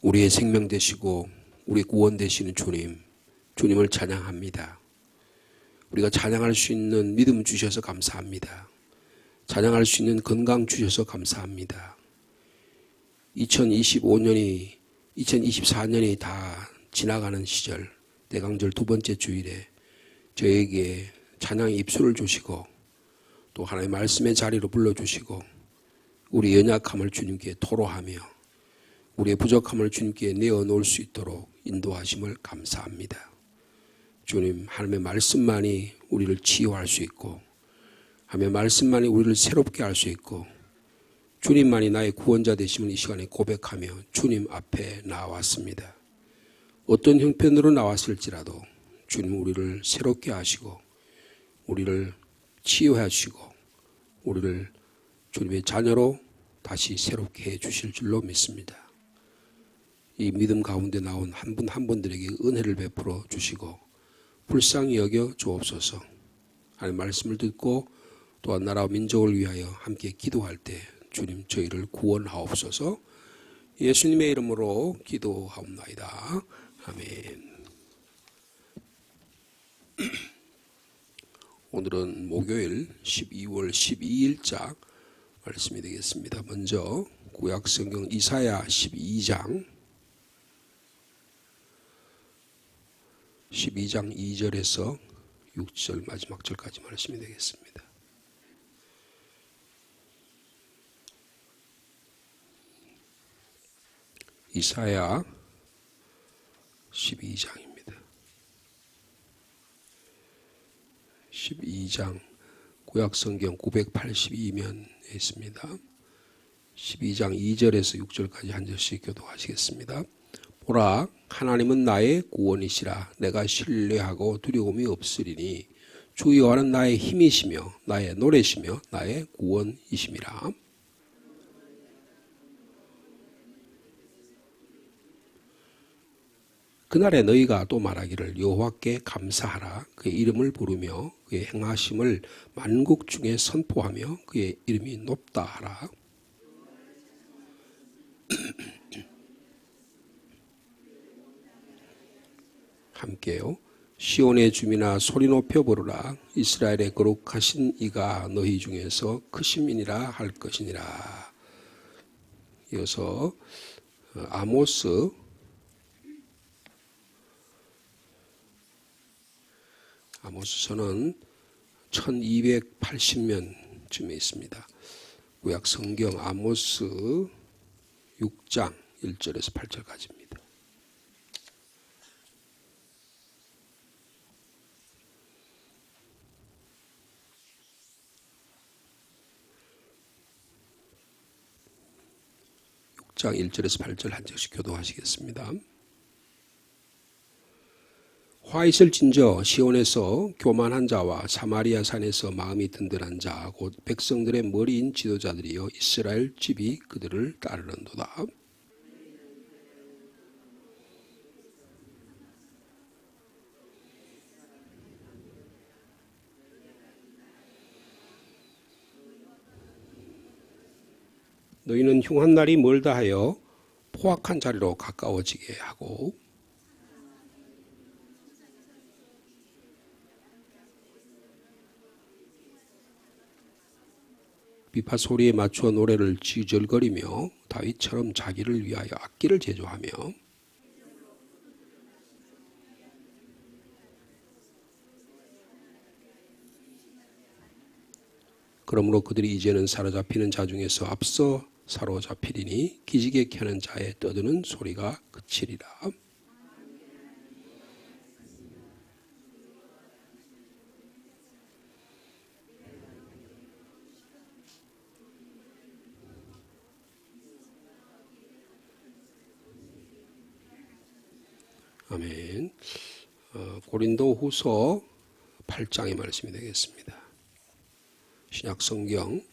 우리의 생명 되시고 우리의 구원 되시는 주님, 주님을 찬양합니다. 우리가 찬양할 수 있는 믿음 주셔서 감사합니다. 찬양할 수 있는 건강 주셔서 감사합니다. 2024년이 다 지나가는 시절, 대강절 두 번째 주일에 저에게 찬양의 입술을 주시고 또 하나님의 말씀의 자리로 불러주시고 우리 연약함을 주님께 토로하며 우리의 부족함을 주님께 내어놓을 수 있도록 인도하심을 감사합니다. 주님, 하나님의 말씀만이 우리를 치유할 수 있고 하나님의 말씀만이 우리를 새롭게 할 수 있고 주님만이 나의 구원자 되심을 이 시간에 고백하며 주님 앞에 나왔습니다. 어떤 형편으로 나왔을지라도 주님 우리를 새롭게 하시고 우리를 치유하시고 우리를 주님의 자녀로 다시 새롭게 해 주실 줄로 믿습니다. 이 믿음 가운데 나온 한 분 한 분들에게 은혜를 베풀어 주시고 불쌍히 여겨 주옵소서. 하나님 말씀을 듣고 또한 나라와 민족을 위하여 함께 기도할 때 주님 저희를 구원하옵소서. 예수님의 이름으로 기도하옵나이다. 아멘. 오늘은 목요일 12월 12일자 말씀이 되겠습니다. 먼저 구약성경 이사야 12장 2절에서 6절 마지막 절까지 말씀이 되겠습니다. 이사야 12장입니다. 12장 구약성경 982면에 있습니다. 12장 2절에서 6절까지 한 절씩 교독하시겠습니다. 보라, 하나님은 나의 구원이시라. 내가 신뢰하고 두려움이 없으리니 주 여호와는 나의 힘이시며 나의 노래시며 나의 구원이심이라. 그날에 너희가 또 말하기를 여호와께 감사하라. 그의 이름을 부르며 그의 행하심을 만국 중에 선포하며 그의 이름이 높다 하라. 함께요. 시온의 주민아 소리 높여 부르라. 이스라엘의 거룩하신 이가 너희 중에서 크심이니라 할 것이니라. 이어서 아모스서는 1280면쯤에 있습니다. 구약 성경 아모스 6장 1절에서 8절까지입니다. 장 1절에서 8절 한 절씩 교도하시겠습니다. 화 있을진저 시온에서 교만한 자와 사마리아 산에서 마음이 든든한 자 곧 백성들의 머리인 지도자들이여 이스라엘 집이 그들을 따르는도다. 너희는 흉한 날이 멀다 하여 포악한 자리로 가까워지게 하고 비파 소리에 맞추어 노래를 지절거리며 다윗처럼 자기를 위하여 악기를 제조하며 그러므로 그들이 이제는 사로잡히는 자 중에서 앞서 사로잡히리니 기지개 켜는 자의 떠드는 소리가 그치리라. 아멘. 고린도 후서 8장의 말씀이 되겠습니다. 신약성경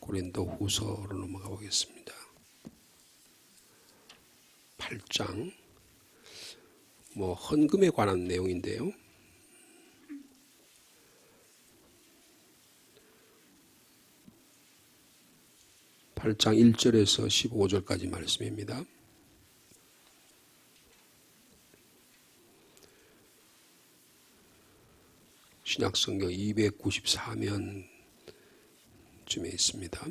고린도 후서로 넘어가 보겠습니다. 8장 헌금에 관한 내용인데요. 8장 1절에서 15절까지 말씀입니다. 신약성경 294면쯤에 있습니다.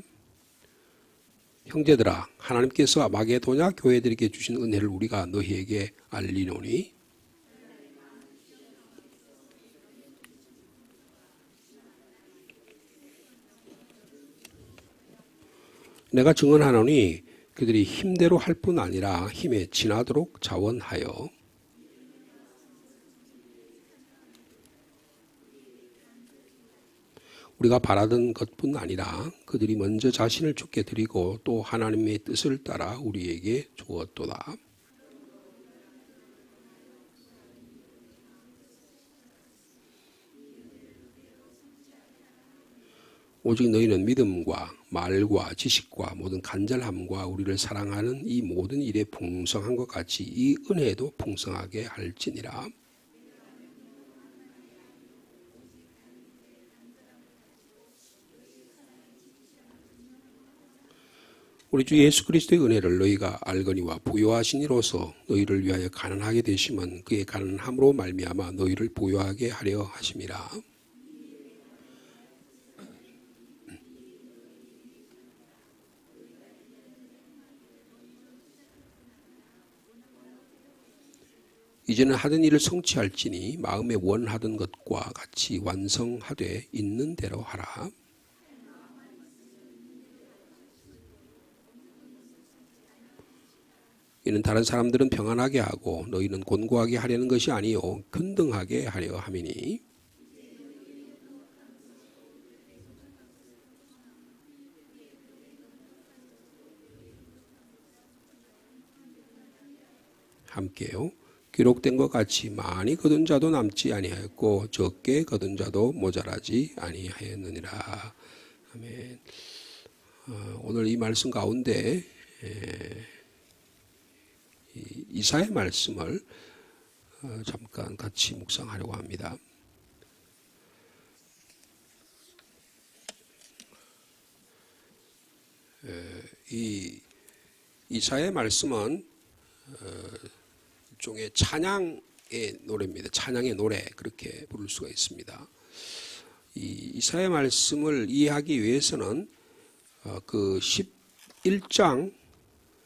형제들아, 하나님께서 마게도냐 교회들에게 주신 은혜를 우리가 너희에게 알리노니 내가 증언하노니 그들이 힘대로 할 뿐 아니라 힘에 지나도록 자원하여 우리가 바라던 것뿐 아니라 그들이 먼저 자신을 주께 드리고 또 하나님의 뜻을 따라 우리에게 주었도다. 오직 너희는 믿음과 말과 지식과 모든 간절함과 우리를 사랑하는 이 모든 일에 풍성한 것 같이 이 은혜도 풍성하게 할지니라. 우리 주 예수 그리스도의 은혜를 너희가 알거니와 부요하신 이로서 너희를 위하여 가난하게 되심은 그의 가난함으로 말미암아 너희를 부요하게 하려 하심이라. 이제는 하던 일을 성취할지니 마음에 원하던 것과 같이 완성하되 있는 대로 하라. 이는 다른 사람들은 평안하게 하고 너희는 곤고하게 하려는 것이 아니요 균등하게 하려 함이니 함께요. 기록된 것 같이 많이 거둔 자도 남지 아니하였고 적게 거둔 자도 모자라지 아니하였느니라. 아멘. 오늘 이 말씀 가운데 이사의 말씀을 잠깐 같이 묵상하려고 합니다. 이 이사의 말씀은 일종의 찬양의 노래입니다. 찬양의 노래 그렇게 부를 수가 있습니다. 이 이사의 말씀을 이해하기 위해서는 그 11장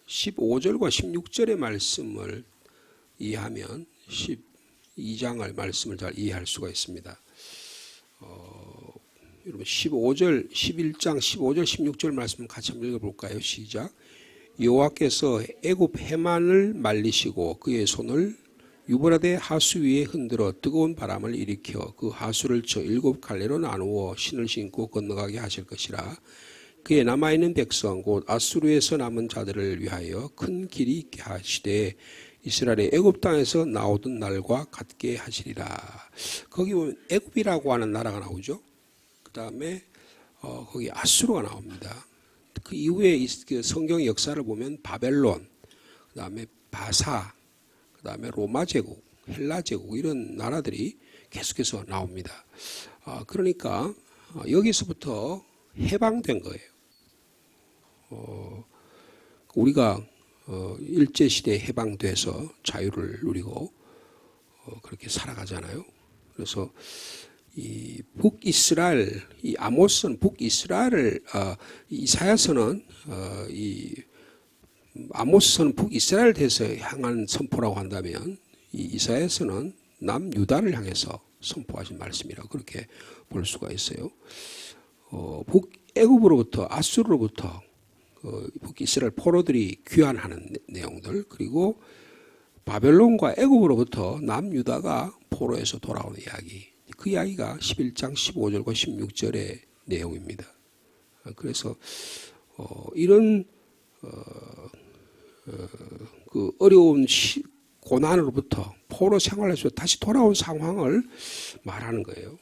15절과 16절의 말씀을 이해하면 12장의 말씀을 잘 이해할 수가 있습니다. 여러분 11장 15절 16절 말씀 같이 한번 읽어볼까요? 시작. 여호와께서 애굽 해만을 말리시고 그의 손을 유브라데 하수 위에 흔들어 뜨거운 바람을 일으켜 그 하수를 저 7갈래로 나누어 신을 신고 건너가게 하실 것이라. 그에 남아있는 백성 곧 아수르에서 남은 자들을 위하여 큰 길이 있게 하시되 이스라엘의 애굽 땅에서 나오던 날과 같게 하시리라. 거기 보면 애굽이라고 하는 나라가 나오죠. 그 다음에 거기 아수르가 나옵니다. 그 이후에 성경 역사를 보면 바벨론, 그 다음에 바사, 그 다음에 로마 제국, 헬라 제국 이런 나라들이 계속해서 나옵니다. 그러니까 여기서부터 해방된 거예요. 우리가 일제시대에 해방돼서 자유를 누리고 그렇게 살아가잖아요. 그래서 이 북이스라엘, 이 아모스는 북이스라엘을 이사야서는 이 아모스서는 북이스라엘 대해서 향한 선포라고 한다면 이 이사야서는 남유다를 향해서 선포하신 말씀이라고 그렇게 볼 수가 있어요. 북애굽으로부터 아수르로부터 북이스라엘 포로들이 귀환하는 내용들, 그리고 바벨론과 애굽으로부터 남유다가 포로에서 돌아오는 이야기, 그 이야기가 11장 15절과 16절의 내용입니다. 그래서 이런 그 어려운 고난으로부터 포로 생활에서 다시 돌아온 상황을 말하는 거예요.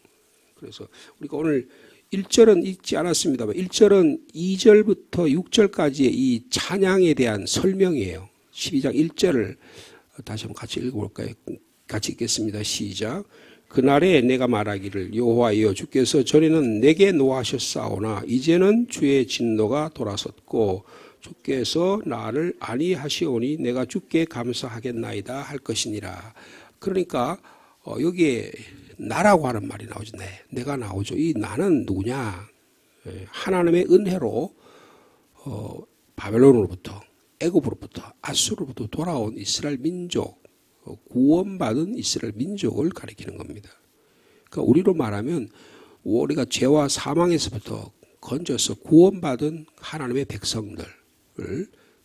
그래서 우리가 오늘 1절은 읽지 않았습니다만 1절은 2절부터 6절까지의 이 찬양에 대한 설명이에요. 12장 1절을 다시 한번 같이 읽어볼까요? 같이 읽겠습니다. 시작. 그날에 내가 말하기를 여호와여 주께서 전에는 내게 노하셨사오나 이제는 주의 진노가 돌아섰고 주께서 나를 아니하시오니 내가 주께 감사하겠나이다 할 것이니라. 그러니까 여기에 나라고 하는 말이 나오죠. 내가 나오죠. 이 나는 누구냐? 하나님의 은혜로 바벨론으로부터, 애굽으로부터, 아수르로부터 돌아온 이스라엘 민족, 구원받은 이스라엘 민족을 가리키는 겁니다. 그러니까 우리로 말하면 우리가 죄와 사망에서부터 건져서 구원받은 하나님의 백성들을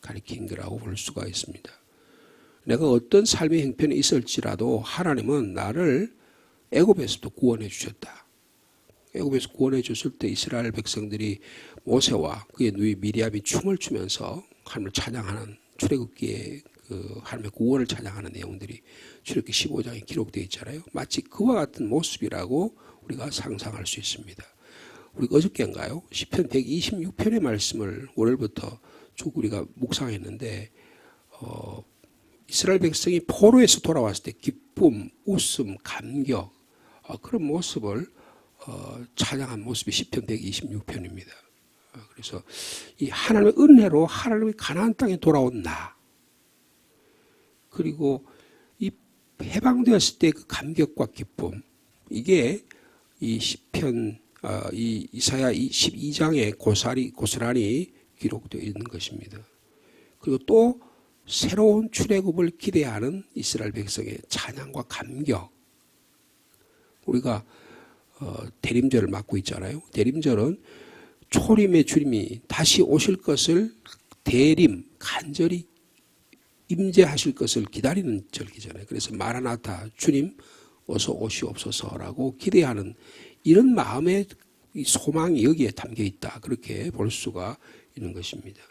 가리킨 거라고 볼 수가 있습니다. 내가 어떤 삶의 형편에 있을지라도 하나님은 나를 애굽에서부터 구원해 주셨다. 애굽에서 구원해 줬을 때 이스라엘 백성들이 모세와 그의 누이 미리암이 춤을 추면서 하나님을 찬양하는 출애굽기에 그 하나님의 구원을 찬양하는 내용들이 출애굽기 15장에 기록되어 있잖아요. 마치 그와 같은 모습이라고 우리가 상상할 수 있습니다. 우리가 어저께인가요? 시편 126편의 말씀을 월요일부터 쭉 우리가 묵상했는데 이스라엘 백성이 포로에서 돌아왔을 때 기쁨, 웃음, 감격 그런 모습을 찬양한 모습이 시편 126편입니다. 그래서 이 하나님의 은혜로 하나님의 가나안 땅에 돌아온 나, 그리고 이 해방되었을 때 그 감격과 기쁨, 이게 이 시편 이 이사야 12장에 고스란히 기록되어 있는 것입니다. 그리고 또 새로운 출애굽을 기대하는 이스라엘 백성의 찬양과 감격. 우리가 대림절을 맞고 있잖아요. 대림절은 초림의 주님이 다시 오실 것을 간절히 임재하실 것을 기다리는 절기잖아요. 그래서 마라나타, 주님 어서 오시옵소서라고 기대하는 이런 마음의 소망이 여기에 담겨 있다. 그렇게 볼 수가 있는 것입니다.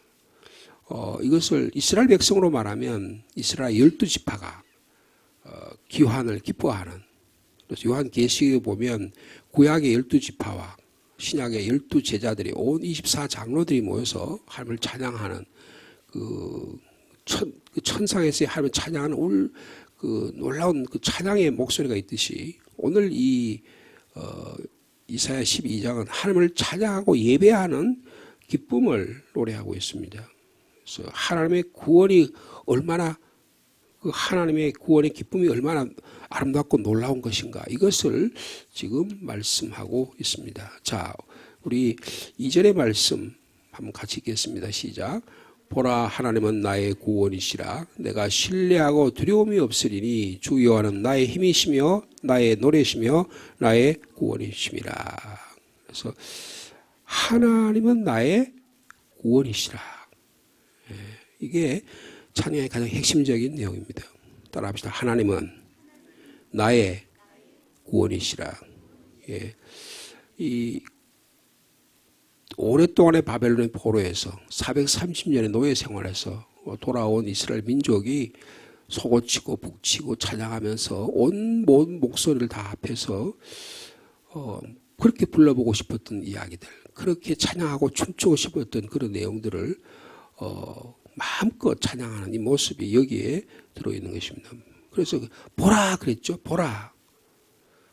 이것을 이스라엘 백성으로 말하면 이스라엘 12지파가 기환을 기뻐하는, 그래서 요한계시에 보면 구약의 12지파와 신약의 12제자들이 온 24장로들이 모여서 하나님을 찬양하는 그 천상에서의 하나님을 찬양하는 그 놀라운 그 찬양의 목소리가 있듯이 오늘 이 이사야 12장은 하나님을 찬양하고 예배하는 기쁨을 노래하고 있습니다. 그래서 하나님의 구원이 얼마나 그 하나님의 구원의 기쁨이 얼마나 아름답고 놀라운 것인가, 이것을 지금 말씀하고 있습니다. 자, 우리 2절의 말씀 한번 같이 읽겠습니다. 시작. 보라, 하나님은 나의 구원이시라. 내가 신뢰하고 두려움이 없으리니 주 여호와는 나의 힘이시며 나의 노래시며 나의 구원이심이라. 그래서 하나님은 나의 구원이시라. 이게 찬양의 가장 핵심적인 내용입니다. 따라합시다. 하나님은 나의 구원이시라. 이 오랫동안의 바벨론의 포로에서 430년의 노예 생활에서 돌아온 이스라엘 민족이 소고치고 북치고 찬양하면서 온 목소리를 다 합해서 그렇게 불러보고 싶었던 이야기들, 그렇게 찬양하고 춤추고 싶었던 그런 내용들을 마음껏 찬양하는 이 모습이 여기에 들어있는 것입니다. 그래서 보라 그랬죠. 보라,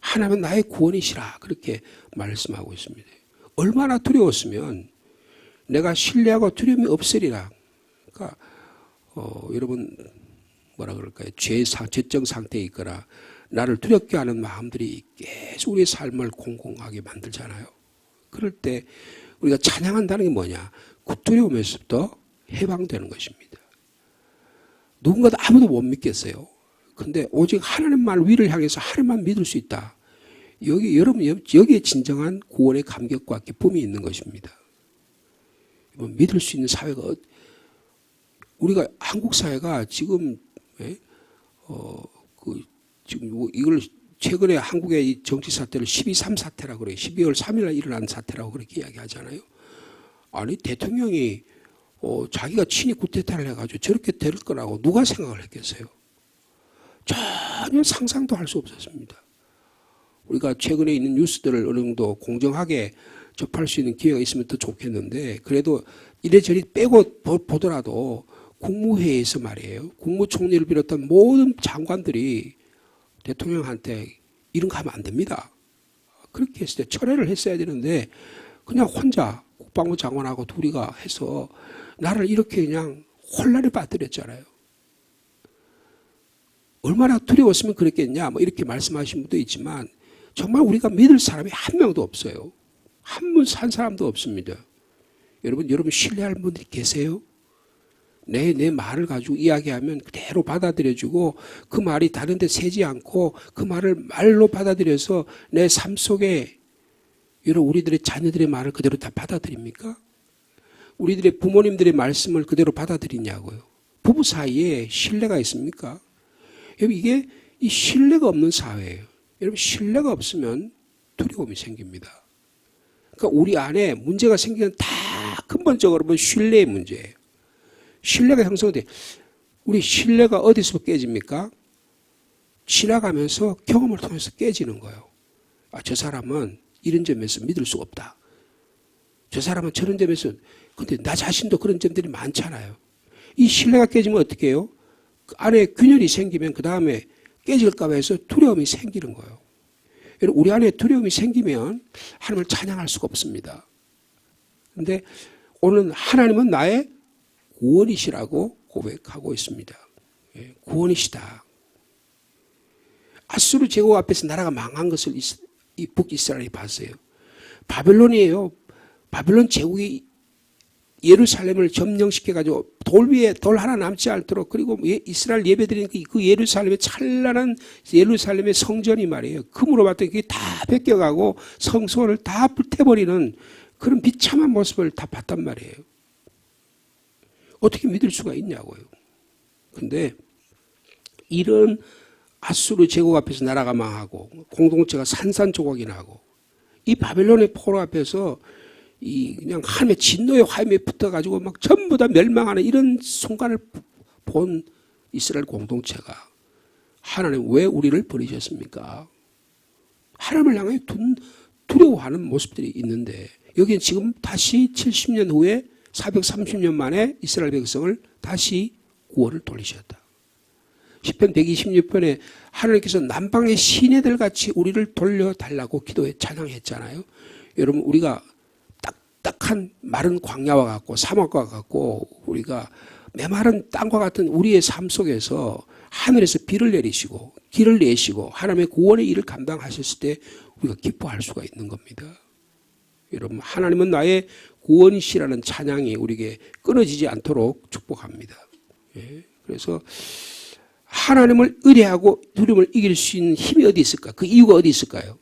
하나님은 나의 구원이시라, 그렇게 말씀하고 있습니다. 얼마나 두려웠으면 내가 신뢰하고 두려움이 없으리라. 그러니까 여러분 뭐라 그럴까요? 죄정 상태에 있거나 나를 두렵게 하는 마음들이 계속 우리의 삶을 공공하게 만들잖아요. 그럴 때 우리가 찬양한다는 게 뭐냐? 그 두려움에서부터 해방되는 것입니다. 누군가도 아무도 못 믿겠어요. 근데 오직 하나님만 위를 향해서 하나님만 믿을 수 있다. 여러분, 여기에 진정한 구원의 감격과 기쁨이 있는 것입니다. 믿을 수 있는 사회가, 우리가 한국 사회가 지금, 지금 이걸 최근에 한국의 이 정치 사태를 12.3 사태라고 그래요. 12월 3일날 일어난 사태라고 그렇게 이야기하잖아요. 아니, 대통령이 자기가 친히 쿠데타를 해가지고 저렇게 될 거라고 누가 생각을 했겠어요? 전혀 상상도 할 수 없었습니다. 우리가 최근에 있는 뉴스들을 어느 정도 공정하게 접할 수 있는 기회가 있으면 더 좋겠는데, 그래도 이래저래 빼고 보더라도 국무회의에서 말이에요, 국무총리를 비롯한 모든 장관들이 대통령한테 이런 거 하면 안 됩니다. 그렇게 했을 때 철회를 했어야 되는데 그냥 혼자 국방부 장관하고 둘이가 해서 나를 이렇게 그냥 혼란에 빠뜨렸잖아요. 얼마나 두려웠으면 그랬겠냐 뭐 이렇게 말씀하신 분도 있지만 정말 우리가 믿을 사람이 한 명도 없어요. 한 사람도 없습니다. 여러분 신뢰할 분들이 계세요? 내 말을 가지고 이야기하면 그대로 받아들여주고 그 말이 다른 데 새지 않고 그 말을 말로 받아들여서 내 삶 속에 여러분 우리들의 자녀들의 말을 그대로 다 받아들입니까? 우리들의 부모님들의 말씀을 그대로 받아들이냐고요. 부부 사이에 신뢰가 있습니까? 여러분 이게 이 신뢰가 없는 사회예요. 여러분 신뢰가 없으면 두려움이 생깁니다. 그러니까 우리 안에 문제가 생기는 다 근본적으로 보면 신뢰의 문제예요. 신뢰가 형성돼. 우리 신뢰가 어디서 깨집니까? 지나가면서 경험을 통해서 깨지는 거예요. 아, 저 사람은 이런 점에서 믿을 수 없다. 저 사람은 저런 점에서 근데 나 자신도 그런 점들이 많잖아요. 이 신뢰가 깨지면 어떻게 해요? 그 안에 균열이 생기면 그 다음에 깨질까 봐 해서 두려움이 생기는 거예요. 여러분 우리 안에 두려움이 생기면 하나님을 찬양할 수가 없습니다. 그런데 오늘 하나님은 나의 구원이시라고 고백하고 있습니다. 구원이시다. 아수르 제국 앞에서 나라가 망한 것을 이 북이스라엘이 봤어요. 바벨론이에요. 바벨론 제국이 예루살렘을 점령시켜가지고 돌 위에 돌 하나 남지 않도록 그리고 이스라엘 예배드리는 그 예루살렘의 찬란한 예루살렘의 성전이 말이에요. 금으로 봤더니 그게 다 뺏겨가고 성소를 다 불태버리는 그런 비참한 모습을 다 봤단 말이에요. 어떻게 믿을 수가 있냐고요. 근데 이런 아수르 제국 앞에서 나라가 망하고 공동체가 산산조각이 나고 이 바벨론의 포로 앞에서 이 그냥 하나님의 진노의 화염에 붙어가지고 막 전부 다 멸망하는 이런 순간을 본 이스라엘 공동체가 하나님 왜 우리를 버리셨습니까? 하나님을 향해 두려워하는 모습들이 있는데 여기는 지금 다시 70년 후에 430년 만에 이스라엘 백성을 다시 구원을 돌리셨다. 시편 126편에 하나님께서 남방의 시내들 같이 우리를 돌려달라고 기도해 찬양했잖아요. 여러분 우리가 딱딱한 마른 광야와 같고 사막과 같고 우리가 메마른 땅과 같은 우리의 삶 속에서 하늘에서 비를 내리시고 길을 내시고 하나님의 구원의 일을 감당하셨을 때 우리가 기뻐할 수가 있는 겁니다. 여러분 하나님은 나의 구원이시라는 찬양이 우리에게 끊어지지 않도록 축복합니다. 그래서 하나님을 의뢰하고 두려움을 이길 수 있는 힘이 어디 있을까? 그 이유가 어디 있을까요?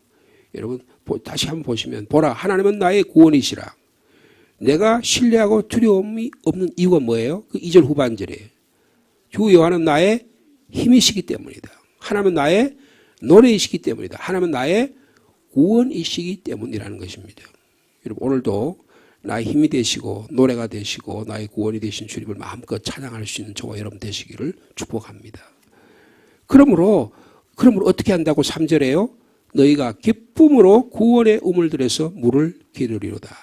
여러분 다시 한번 보시면 보라 하나님은 나의 구원이시라. 내가 신뢰하고 두려움이 없는 이유가 뭐예요? 그 2절 후반절이에요. 주 여호와는 나의 힘이시기 때문이다. 하나님은 나의 노래이시기 때문이다. 하나님은 나의 구원이시기 때문이라는 것입니다. 여러분 오늘도 나의 힘이 되시고 노래가 되시고 나의 구원이 되신 주님을 마음껏 찬양할 수 있는 저와 여러분 되시기를 축복합니다. 그러므로 어떻게 한다고 3절에요? 너희가 기쁨으로 구원의 우물들에서 물을 기르리로다.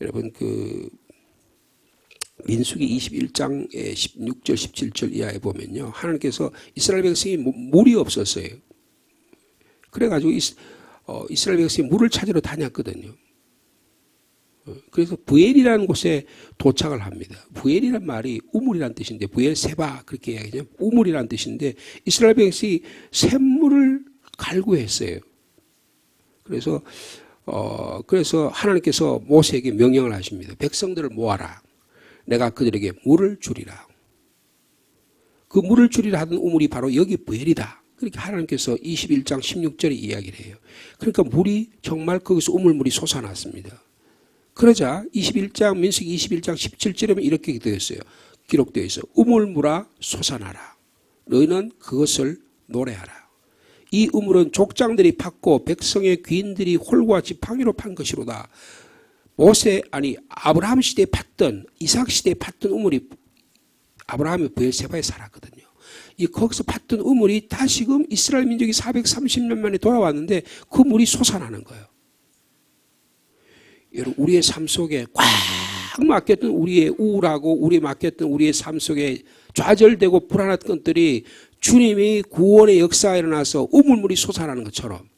여러분 그 민수기 21장의 16절 17절 이하에 보면요. 하나님께서 이스라엘 백성이 물이 없었어요. 그래가지고 이스라엘 백성이 물을 찾으러 다녔거든요. 그래서 부엘이라는 곳에 도착을 합니다. 부엘이란 말이 우물이라는 뜻인데 부엘세바 그렇게 이야기하죠. 우물이라는 뜻인데 이스라엘 백성이 샘물을 갈구했어요. 그래서 하나님께서 모세에게 명령을 하십니다. 백성들을 모아라. 내가 그들에게 물을 주리라. 그 물을 주리라 하던 우물이 바로 여기 부엘이다. 그렇게 하나님께서 21장 16절에 이야기를 해요. 그러니까 물이 정말 거기서 우물물이 솟아났습니다. 그러자 21장 민수기 21장 17절에 이렇게 되었어요. 기록되어 있어요. 우물물아 솟아나라. 너희는 그것을 노래하라. 이 우물은 족장들이 팠고 백성의 귀인들이 홀과 지팡이로 판 것이로다. 아브라함 시대에 팠던 이삭 시대에 팠던 우물이 아브라함이 부엘세바에 살았거든요. 거기서 팠던 우물이 다시금 이스라엘 민족이 430년 만에 돌아왔는데 그 물이 솟아나는 거예요. 여러분 우리의 삶 속에 꽉 막혔던 우리의 우울하고 우리에 막혔던 우리의 삶 속에 좌절되고 불안했던 것들이 주님이 구원의 역사가 일어나서 우물물이 솟아나는 것처럼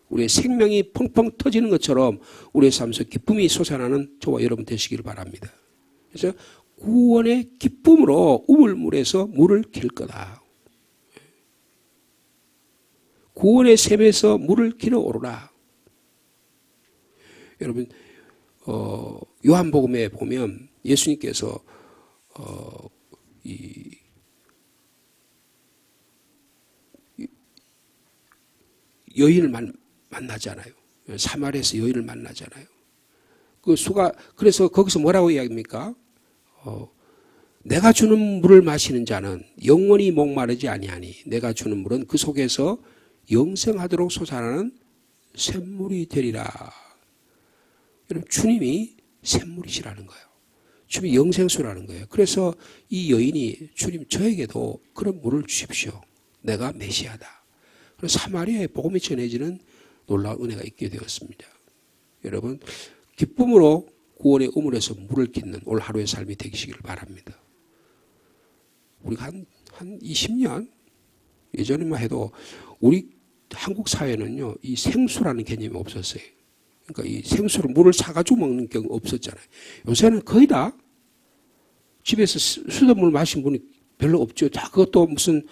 우리의 생명이 펑펑 터지는 것처럼 우리의 삶 속에 기쁨이 솟아나는 저와 여러분 되시기를 바랍니다. 그래서 구원의 기쁨으로 우물물에서 물을 길 거다. 구원의 샘에서 물을 길어 오르라. 여러분, 요한복음에 보면 예수님께서 이 여인을 만나잖아요. 사마리아에서 여인을 만나잖아요. 그래서 거기서 뭐라고 이야기합니까? 내가 주는 물을 마시는 자는 영원히 목마르지 아니하니 내가 주는 물은 그 속에서 영생하도록 솟아나는 샘물이 되리라. 여러분, 주님이 샘물이시라는 거예요. 주님이 영생수라는 거예요. 그래서 이 여인이 주님 저에게도 그런 물을 주십시오. 내가 메시아다. 그래서 사마리아에 복음이 전해지는 놀라운 은혜가 있게 되었습니다. 여러분, 기쁨으로 구원의 우물에서 물을 깃는 올 하루의 삶이 되시기를 바랍니다. 우리가 한 20년 예전에만 해도 우리 한국 사회는요, 이 생수라는 개념이 없었어요. 그러니까 이 생수로 물을 사가지고 먹는 경우 없었잖아요. 요새는 거의 다 집에서 수돗물 마신 분이 별로 없죠. 다 그것도 무슨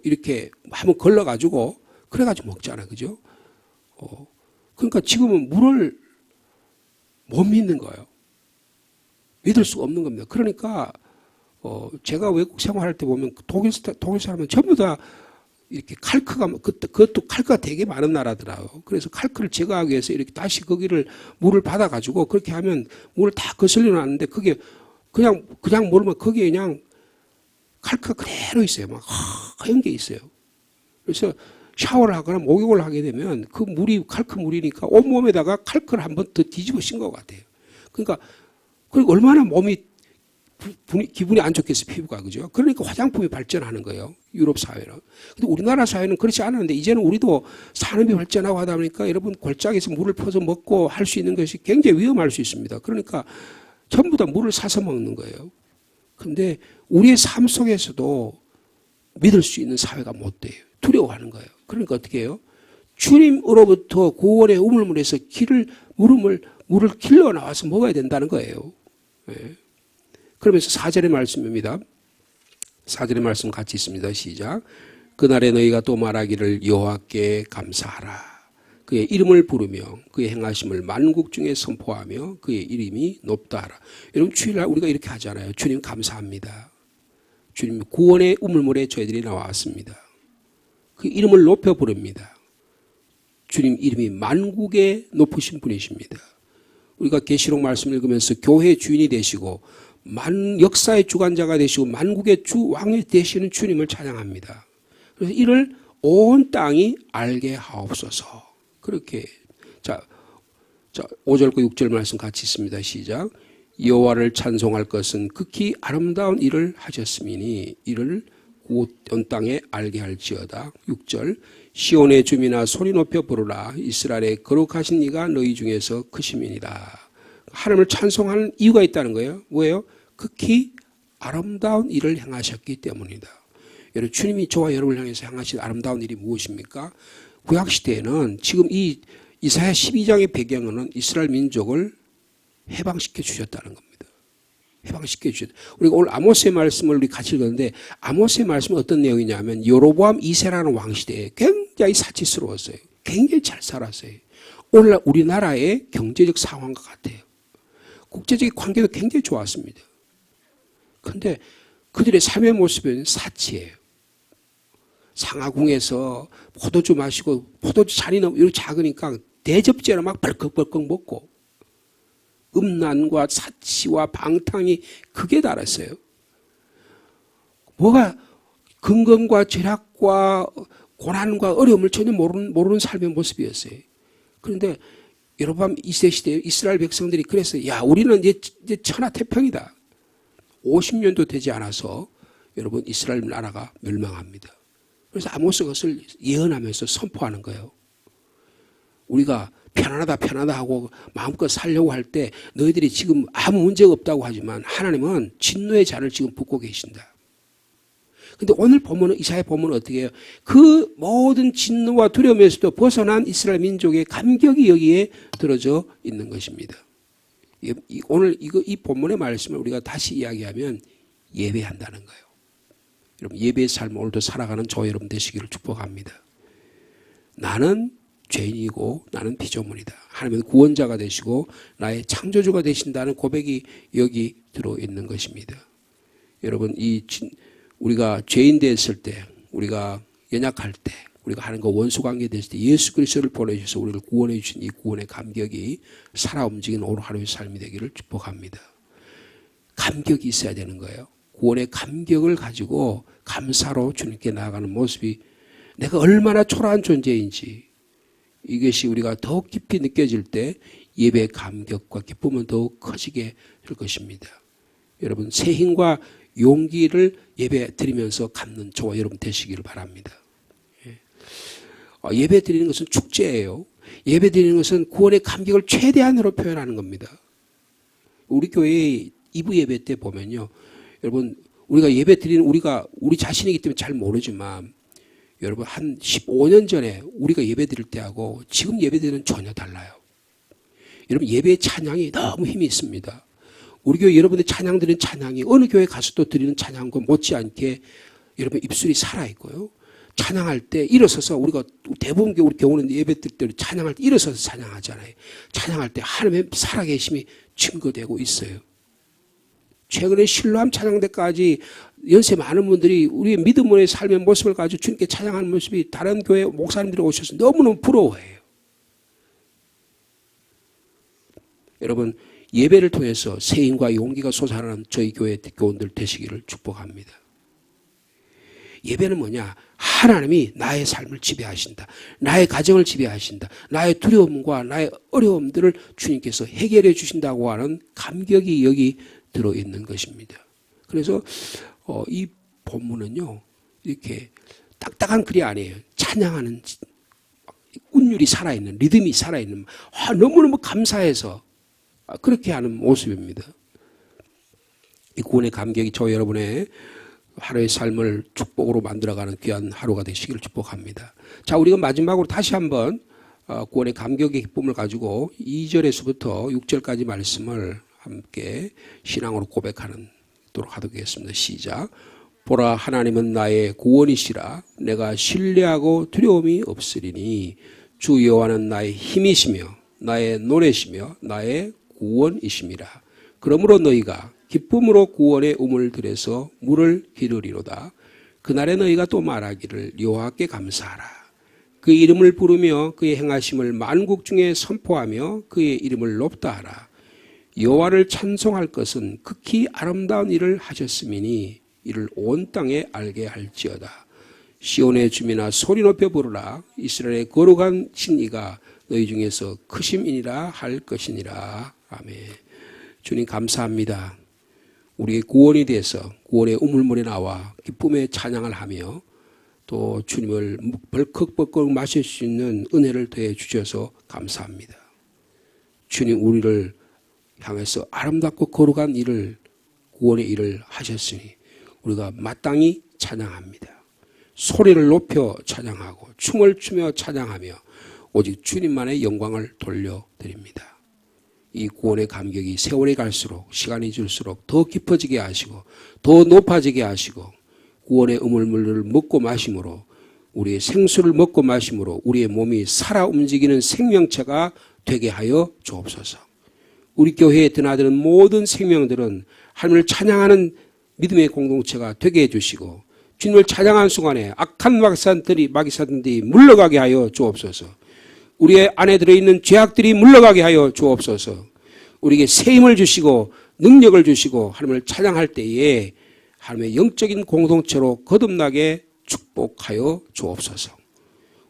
이렇게 한번 걸러가지고 그래가지고 먹잖아요. 그죠? 그러니까 지금은 물을 못 믿는 거예요. 믿을 수가 없는 겁니다. 그러니까 제가 외국 생활할 때 보면 독일 사람은 전부 다 이렇게 그것도 칼크가 되게 많은 나라더라고요. 그래서 칼크를 제거하기 위해서 이렇게 다시 거기를 물을 받아가지고 그렇게 하면 물을 다 거슬려 놨는데 그게 그냥 모르면 거기에 그냥 칼크가 그대로 있어요. 막 하얀 게 있어요. 그래서 샤워를 하거나 목욕을 하게 되면 그 물이 칼크 물이니까 온몸에다가 칼크를 한 번 더 뒤집어 씌운 것 같아요. 그러니까 얼마나 몸이 기분이 안 좋겠어요, 피부가. 그죠? 그러니까 화장품이 발전하는 거예요, 유럽 사회는. 근데 우리나라 사회는 그렇지 않았는데 이제는 우리도 산업이 발전하고 하다 보니까 여러분 골짜기에서 물을 퍼서 먹고 할 수 있는 것이 굉장히 위험할 수 있습니다. 그러니까 전부 다 물을 사서 먹는 거예요. 그런데 우리의 삶 속에서도 믿을 수 있는 사회가 못 돼요. 두려워하는 거예요. 그러니까 어떻게 해요? 주님으로부터 구원의 우물물에서 물을 길러 나와서 먹어야 된다는 거예요. 네. 그러면서 4절의 말씀입니다. 4절의 말씀 같이 있습니다. 시작. 그날에 너희가 또 말하기를 여호와께 감사하라. 그의 이름을 부르며 그의 행하심을 만국 중에 선포하며 그의 이름이 높다 하라. 여러분, 주일날 우리가 이렇게 하잖아요. 주님 감사합니다. 주님 구원의 우물물에 저희들이 나왔습니다. 그 이름을 높여 부릅니다. 주님 이름이 만국에 높으신 분이십니다. 우리가 계시록 말씀 읽으면서 교회의 주인이 되시고 역사의 주관자가 되시고 만국의 왕이 되시는 주님을 찬양합니다. 그래서 이를 온 땅이 알게 하옵소서. 그렇게 자 5절과 6절 말씀 같이 있습니다. 시작. 여호와를 찬송할 것은 극히 아름다운 일을 하셨음이니 이를 온 땅에 알게 할지어다. 6절. 시온의 주민아 소리 높여 부르라. 이스라엘의 거룩하신 이가 너희 중에서 크심이니라. 하나님을 찬송하는 이유가 있다는 거예요. 뭐예요? 극히 아름다운 일을 행하셨기 때문이다. 여러분, 주님이 저와 여러분을 향해서 행하신 아름다운 일이 무엇입니까? 구약시대에는 지금 이 이사야 12장의 배경은 이스라엘 민족을 해방시켜 주셨다는 겁니다. 해방시켜 주셨다. 우리가 오늘 아모스의 말씀을 우리 같이 읽었는데 아모스의 말씀은 어떤 내용이냐면 여로보암 2세라는 왕시대에 굉장히 사치스러웠어요. 굉장히 잘 살았어요. 오늘날 우리나라의 경제적 상황과 같아요. 국제적 관계도 굉장히 좋았습니다. 그런데 그들의 삶의 모습은 사치예요. 상하궁에서 포도주 마시고 포도주 잔이 너무 이렇게 작으니까 대접제로 막 벌컥벌컥 먹고 음란과 사치와 방탕이 극에 달했어요. 뭐가 근검과 절약과 고난과 어려움을 전혀 모르는 삶의 모습이었어요. 그런데 여로보암 2세 시대에 이스라엘 백성들이 그래서 우리는 이제 천하태평이다. 50년도 되지 않아서 여러분 이스라엘 나라가 멸망합니다. 그래서 아모스 그것을 예언하면서 선포하는 거예요. 우리가 편안하다 하고 마음껏 살려고 할 때 너희들이 지금 아무 문제가 없다고 하지만 하나님은 진노의 잔을 지금 붓고 계신다. 근데 오늘 보면은 이사야 보면 어떻게 해요? 그 모든 진노와 두려움에서도 벗어난 이스라엘 민족의 감격이 여기에 들어져 있는 것입니다. 오늘 이 본문의 말씀을 우리가 다시 이야기하면 예배한다는 거예요. 여러분, 예배의 삶을 오늘도 살아가는 저 여러분 되시기를 축복합니다. 나는 죄인이고 나는 피조물이다. 하나님은 구원자가 되시고 나의 창조주가 되신다는 고백이 여기 들어있는 것입니다. 여러분, 우리가 죄인 됐을 때, 우리가 연약할 때, 우리가 하나님과 원수관계 됐을 때 예수 그리스도를 보내주셔서 우리를 구원해 주신 이 구원의 감격이 살아 움직이는 오늘 하루의 삶이 되기를 축복합니다. 감격이 있어야 되는 거예요. 구원의 감격을 가지고 감사로 주님께 나아가는 모습이 내가 얼마나 초라한 존재인지, 이것이 우리가 더욱 깊이 느껴질 때 예배의 감격과 기쁨은 더욱 커지게 될 것입니다. 여러분, 새 힘과 용기를 예배 드리면서 갖는 저와 여러분 되시기를 바랍니다. 예배 드리는 것은 축제예요. 예배 드리는 것은 구원의 감격을 최대한으로 표현하는 겁니다. 우리 교회의 2부 예배 때 보면요, 여러분, 우리가 예배 드리는 우리 자신이기 때문에 잘 모르지만, 여러분, 한 15년 전에 우리가 예배 드릴 때하고 지금 예배 드리는 전혀 달라요. 여러분, 예배의 찬양이 너무 힘이 있습니다. 우리 교회 여러분의 찬양 드리는 찬양이 어느 교회 가서도 드리는 찬양과 못지않게 여러분 입술이 살아있고요. 찬양할 때 일어서서 우리가 대부분 우리 경우는 예배 드릴 때 찬양할 때 일어서서 찬양하잖아요. 찬양할 때 하나님의 살아계심이 증거되고 있어요. 최근에 실로암 찬양대까지 연세 많은 분들이 우리의 믿음의 삶의 모습을 가지고 주님께 찬양하는 모습이 다른 교회 목사님들이 오셔서 너무너무 부러워해요. 여러분, 예배를 통해서 새 힘과 용기가 솟아나는 저희 교회 교원들 되시기를 축복합니다. 예배는 뭐냐? 하나님이 나의 삶을 지배하신다. 나의 가정을 지배하신다. 나의 두려움과 나의 어려움들을 주님께서 해결해 주신다고 하는 감격이 여기 들어있는 것입니다. 그래서 이 본문은요, 이렇게 딱딱한 글이 아니에요. 찬양하는 운율이 살아있는, 리듬이 살아있는, 너무너무 감사해서 그렇게 하는 모습입니다. 이 구원의 감격이 저 여러분의 하루의 삶을 축복으로 만들어가는 귀한 하루가 되시기를 축복합니다. 자, 우리가 마지막으로 다시 한번 구원의 감격의 기쁨을 가지고 2절에서부터 6절까지 말씀을 함께 신앙으로 고백하도록 하겠습니다. 시작. 보라, 하나님은 나의 구원이시라. 내가 신뢰하고 두려움이 없으리니 주 여호와는 나의 힘이시며 나의 노래시며 나의 구원이심이라. 그러므로 너희가 기쁨으로 구원의 우물 들에서 물을 기르리로다. 그날에 너희가 또 말하기를 여호와께 감사하라. 그 이름을 부르며 그의 행하심을 만국 중에 선포하며 그의 이름을 높다 하라. 여호와를 찬송할 것은 극히 아름다운 일을 하셨음이니 이를 온 땅에 알게 할지어다. 시온의 주민아, 소리 높여 부르라. 이스라엘의 거룩한 신이가 너희 중에서 크심이니라 할 것이니라. 아멘. 주님 감사합니다. 우리의 구원이 돼서 구원의 우물물에 나와 기쁨의 찬양을 하며 또 주님을 벌컥벌컥 마실 수 있는 은혜를 더해 주셔서 감사합니다. 주님, 우리를 향해서 아름답고 거룩한 일을, 구원의 일을 하셨으니 우리가 마땅히 찬양합니다. 소리를 높여 찬양하고 춤을 추며 찬양하며 오직 주님만의 영광을 돌려드립니다. 이 구원의 감격이 세월이 갈수록, 시간이 줄수록 더 깊어지게 하시고 더 높아지게 하시고 구원의 우물물을 먹고 마심으로, 우리의 생수를 먹고 마심으로 우리의 몸이 살아 움직이는 생명체가 되게 하여 주옵소서. 우리 교회에 드나드는 모든 생명들은 하나님을 찬양하는 믿음의 공동체가 되게 해주시고 주님을 찬양하는 순간에 악한 마귀사들이 물러가게 하여 주옵소서. 우리의 안에 들어있는 죄악들이 물러가게 하여 주옵소서. 우리에게 새 힘을 주시고 능력을 주시고 하나님을 찬양할 때에 하나님의 영적인 공동체로 거듭나게 축복하여 주옵소서.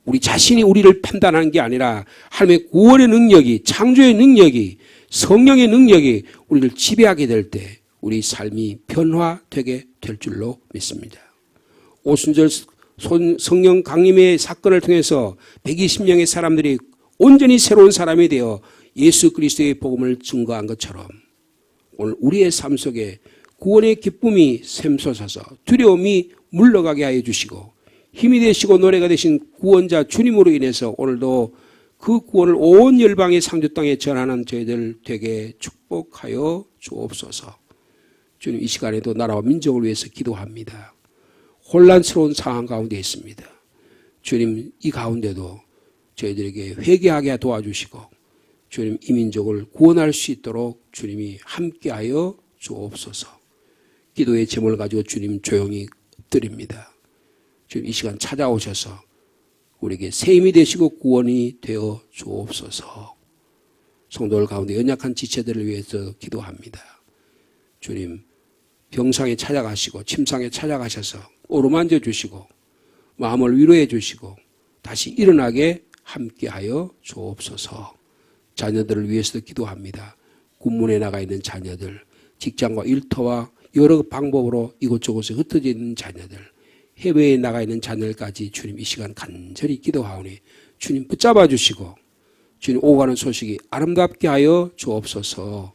우리 자신이 우리를 판단하는 게 아니라 하나님의 구원의 능력이, 창조의 능력이, 성령의 능력이 우리를 지배하게 될 때 우리 삶이 변화되게 될 줄로 믿습니다. 오순절 성령 강림의 사건을 통해서 120명의 사람들이 온전히 새로운 사람이 되어 예수 그리스도의 복음을 증거한 것처럼 오늘 우리의 삶 속에 구원의 기쁨이 샘솟아서 두려움이 물러가게 하여 주시고 힘이 되시고 노래가 되신 구원자 주님으로 인해서 오늘도 그 구원을 온 열방의 상주 땅에 전하는 저희들 되게 축복하여 주옵소서. 주님, 이 시간에도 나라와 민족을 위해서 기도합니다. 혼란스러운 상황 가운데 있습니다. 주님, 이 가운데도 저희들에게 회개하게 도와주시고 주님, 이 민족을 구원할 수 있도록 주님이 함께하여 주옵소서. 기도의 제목을 가지고 주님 조용히 엎드립니다. 주님, 이 시간 찾아오셔서 우리에게 새 힘이 되시고 구원이 되어 주옵소서. 성도들 가운데 연약한 지체들을 위해서 기도합니다. 주님, 병상에 찾아가시고 침상에 찾아가셔서 어루만져 주시고 마음을 위로해 주시고 다시 일어나게 함께하여 주옵소서. 자녀들을 위해서도 기도합니다. 군문에 나가 있는 자녀들, 직장과 일터와 여러 방법으로 이곳저곳에 흩어져 있는 자녀들, 해외에 나가 있는 자녀들까지 주님 이 시간 간절히 기도하오니 주님 붙잡아 주시고 주님 오가는 소식이 아름답게 하여 주옵소서.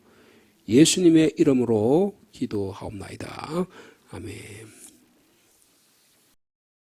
예수님의 이름으로 기도하옵나이다. 아멘.